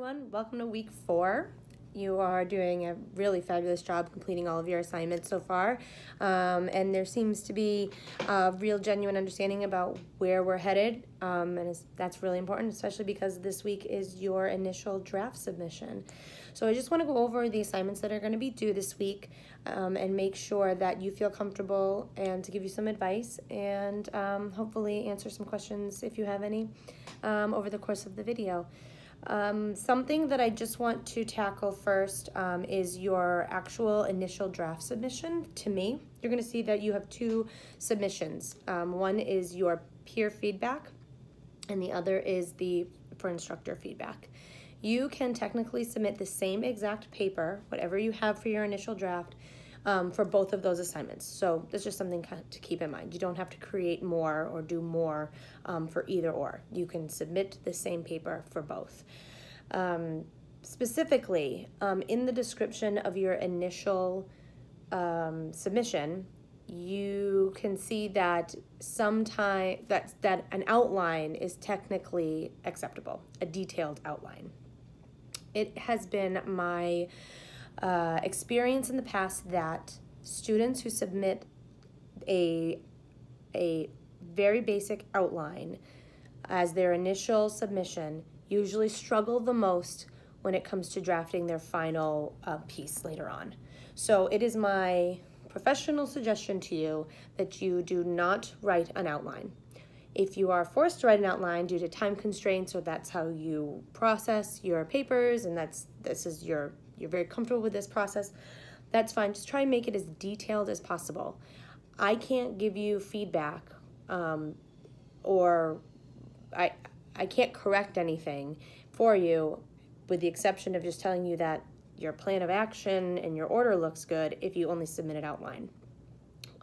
everyone. Welcome to week 4. You are doing a really fabulous job completing all of your assignments so far. And there seems to be a real genuine understanding about where we're headed. That's really important, especially because this week is your initial draft submission. So I just want to go over the assignments that are going to be due this week and make sure that you feel comfortable and to give you some advice and hopefully answer some questions if you have any over the course of the video. Something that I just want to tackle first is your actual initial draft submission to me. You're going to see that you have 2 submissions. One is your peer feedback and the other is for instructor feedback. You can technically submit the same exact paper, whatever you have for your initial draft, for both of those assignments. So that's just something to keep in mind. You don't have to create more or do more for either or. You can submit the same paper for both. Specifically, in the description of your initial submission, you can see that that an outline is technically acceptable, a detailed outline. It has been my experience in the past that students who submit a very basic outline as their initial submission usually struggle the most when it comes to drafting their final piece later on. So it is my professional suggestion to you that you do not write an outline. If you are forced to write an outline due to time constraints, or that's how you process your papers and you're very comfortable with this process, that's fine. Just try and make it as detailed as possible. I can't give you feedback or I can't correct anything for you with the exception of just telling you that your plan of action and your order looks good if you only submit an outline.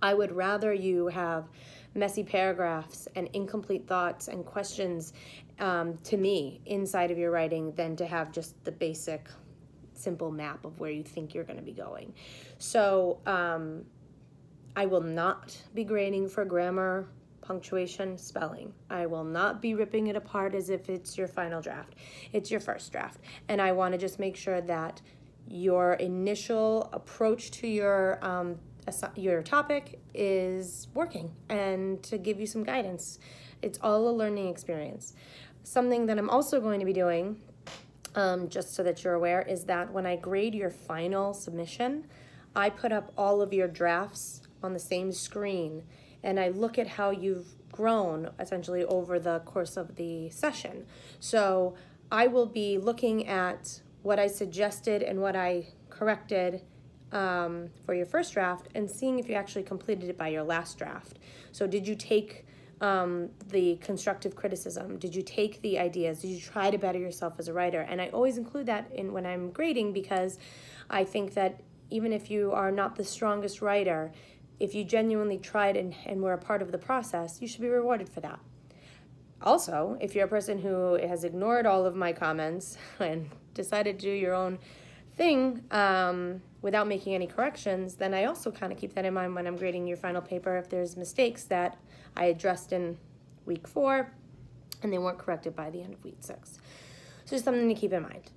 I would rather you have messy paragraphs and incomplete thoughts and questions to me inside of your writing than to have just the basic simple map of where you think you're going to be going. So I will not be grading for grammar, punctuation, spelling. I will not be ripping it apart as if it's your final draft. It's your first draft. And I want to just make sure that your initial approach to your topic is working and to give you some guidance. It's all a learning experience. Something that I'm also going to be doing, just so that you're aware, is that when I grade your final submission, I put up all of your drafts on the same screen and I look at how you've grown essentially over the course of the session. So I will be looking at what I suggested and what I corrected for your first draft and seeing if you actually completed it by your last draft. So did you take the constructive criticism? Did you take the ideas? Did you try to better yourself as a writer? And I always include that when I'm grading because I think that even if you are not the strongest writer, if you genuinely tried and were a part of the process, you should be rewarded for that. Also, if you're a person who has ignored all of my comments and decided to do your own thing without making any corrections, then I also kind of keep that in mind when I'm grading your final paper if there's mistakes that I addressed in week 4 and they weren't corrected by the end of week 6. So just something to keep in mind.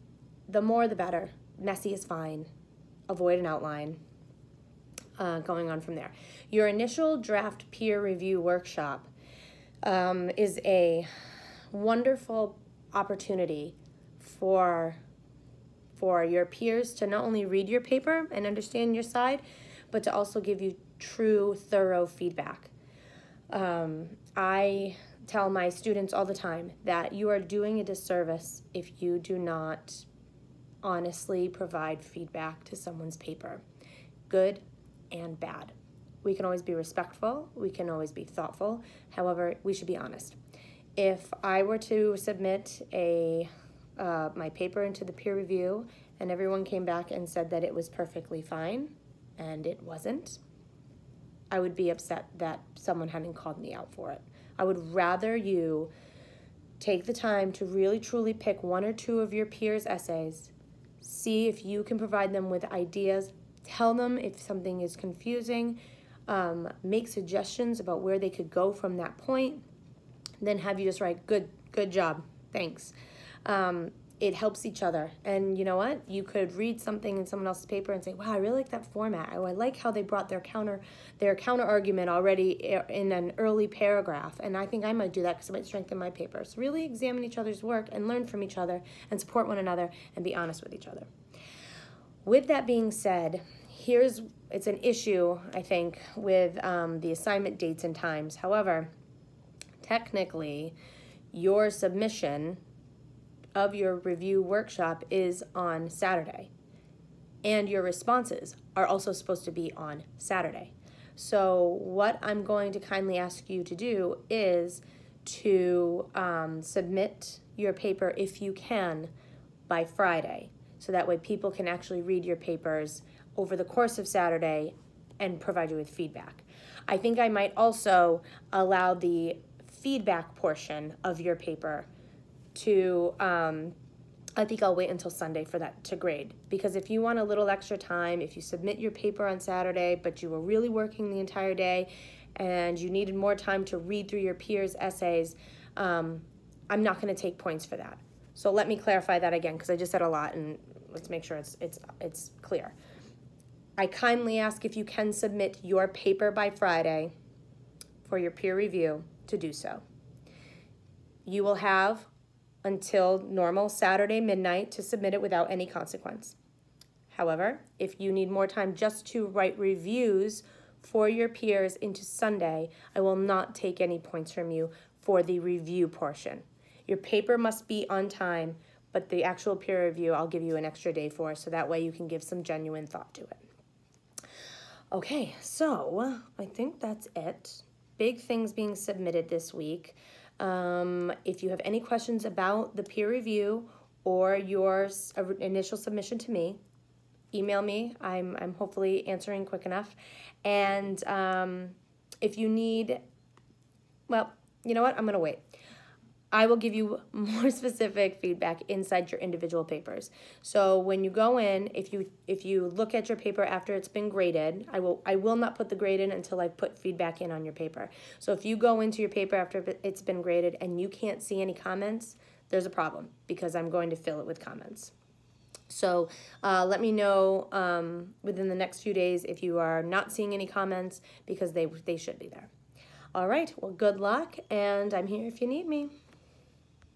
The more the better. Messy is fine. Avoid an outline. Going on from there. Your initial draft peer review workshop is a wonderful opportunity for your peers to not only read your paper and understand your side, but to also give you true, thorough feedback. I tell my students all the time that you are doing a disservice if you do not honestly provide feedback to someone's paper, good and bad. We can always be respectful, we can always be thoughtful, however, we should be honest. If I were to submit my paper into the peer review and everyone came back and said that it was perfectly fine and it wasn't, I would be upset that someone hadn't called me out for it. I would rather you take the time to really truly pick 1 or 2 of your peers' essays, see if you can provide them with ideas, tell them if something is confusing, make suggestions about where they could go from that point, then have you just write, good job, thanks. it helps each other. And you know what? You could read something in someone else's paper and say, wow, I really like that format. Oh, I like how they brought their counter argument already in an early paragraph. And I think I might do that because it might strengthen my paper. So really examine each other's work and learn from each other and support one another and be honest with each other. With that being said, it's an issue, I think, with the assignment dates and times. However, technically, your submission of your review workshop is on Saturday, and your responses are also supposed to be on Saturday. So what I'm going to kindly ask you to do is to submit your paper, if you can, by Friday, so that way people can actually read your papers over the course of Saturday and provide you with feedback. I think I might also allow the feedback portion of your paper to, I think I'll wait until Sunday for that to grade, because if you want a little extra time, if you submit your paper on Saturday, but you were really working the entire day and you needed more time to read through your peers' essays, I'm not going to take points for that. So let me clarify that again, because I just said a lot, and let's make sure it's clear. I kindly ask if you can submit your paper by Friday for your peer review to do so. You will have until normal Saturday midnight to submit it without any consequence. However, if you need more time just to write reviews for your peers into Sunday, I will not take any points from you for the review portion. Your paper must be on time, but the actual peer review I'll give you an extra day for, so that way you can give some genuine thought to it. Okay, so I think that's it. Big things being submitted this week. If you have any questions about the peer review or your initial submission to me, email me. I'm hopefully answering quick enough. And if you need, well, you know what? I'm going to wait. I will give you more specific feedback inside your individual papers. So when you go in, if you look at your paper after it's been graded, I will not put the grade in until I've put feedback in on your paper. So if you go into your paper after it's been graded and you can't see any comments, there's a problem, because I'm going to fill it with comments. So let me know within the next few days if you are not seeing any comments, because they should be there. All right, well, good luck, and I'm here if you need me.